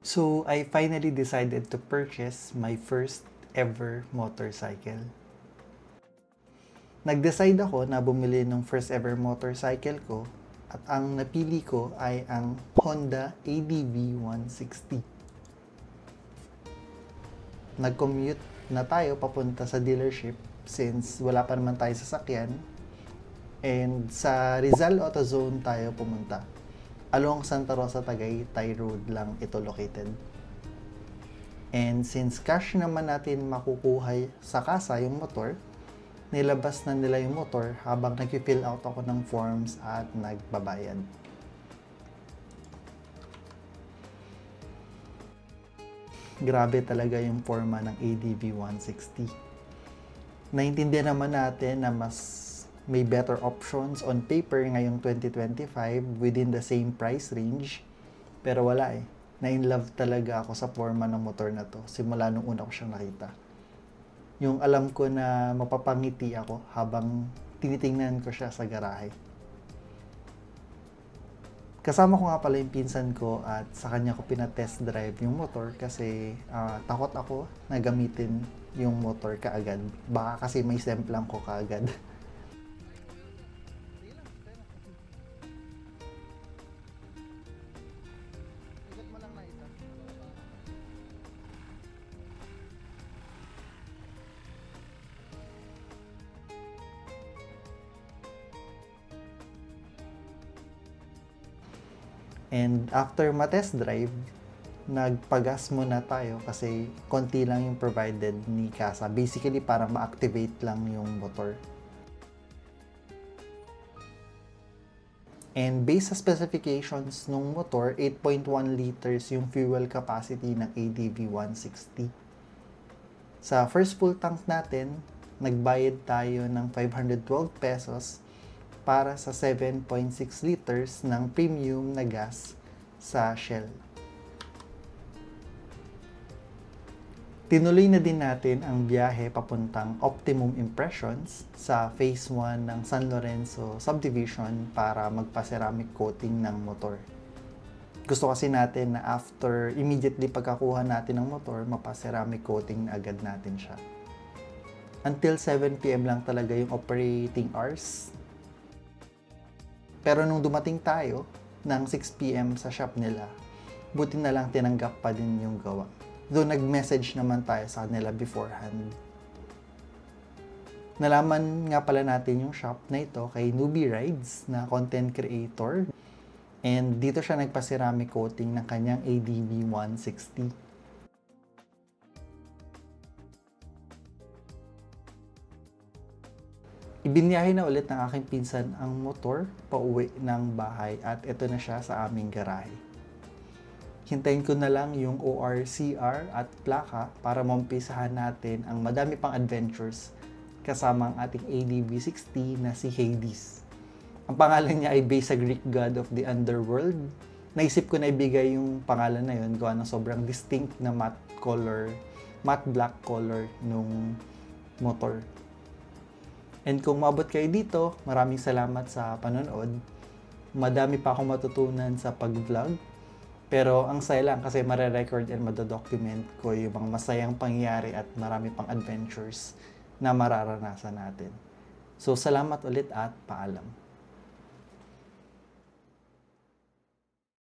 So, I finally decided to purchase my first ever motorcycle. Nag-decide ako na bumili ng first ever motorcycle ko at ang napili ko ay ang Honda ADV 160. Nag-commute na tayo papunta sa dealership since wala pa naman tayo sasakyan, and sa Rizal AutoZone tayo pumunta. Along Santa Rosa, Tagaytay Road lang ito located. And since cash naman natin makukuha sa kasa yung motor, nilabas na nila yung motor habang nag-fill out ako ng forms at nagbabayad. Grabe talaga yung forma ng ADV 160. Naintindihan naman natin na mas may better options on paper ngayong 2025 within the same price range. Pero wala eh. Na-in-love talaga ako sa forma ng motor na to simula nung una ko siyang nakita. Yung alam ko na mapapangiti ako habang tinitingnan ko siya sa garahe. Kasama ko nga pala yung pinsan ko at sa kanya ko pinatest drive yung motor kasi takot ako na gamitin yung motor kaagad. Baka kasi may semplang ko kaagad. And after ma-test drive, nagpagas muna tayo kasi konti lang yung provided ni Kasa. Basically, para ma-activate lang yung motor. And based sa specifications ng motor, 8.1 liters yung fuel capacity ng ADV 160. Sa first full tank natin, nagbayad tayo ng 512 pesos para sa 7.6 liters ng premium na gas sa Shell. Tinuloy na din natin ang biyahe papuntang Optimum Impressions sa Phase 1 ng San Lorenzo Subdivision para magpa-ceramic coating ng motor. Gusto kasi natin na after immediately pagkakuha natin ng motor, mapa-ceramic coating na agad natin siya. Until 7 PM lang talaga yung operating hours. Pero nung dumating tayo ng 6 PM sa shop nila, buti na lang tinanggap pa din yung gawa. Though nag-message naman tayo sa kanila beforehand. Nalaman nga pala natin yung shop na ito kay Newbie Rides na content creator. And dito siya nagpa-ceramic coating ng kanyang ADV 160. Ibinyahe na ulit ng aking pinsan ang motor pauwi ng bahay at ito na siya sa aming garahe. Hintayin ko na lang yung ORCR at plaka para maumpisahan natin ang madami pang adventures kasama ang ating ADV 60 na si Hades. Ang pangalan niya ay based sa Greek god of the underworld. Naisip ko na ibigay yung pangalan na yun gawa ng sobrang distinct na matte black color nung motor. And kung mabot kayo dito, maraming salamat sa panonood. Madami pa akong matutunan sa pag-vlog. Pero ang saya lang kasi mare-record and madadocument ko yung mga masayang pangyayari at marami pang adventures na mararanasan natin. So salamat ulit at paalam.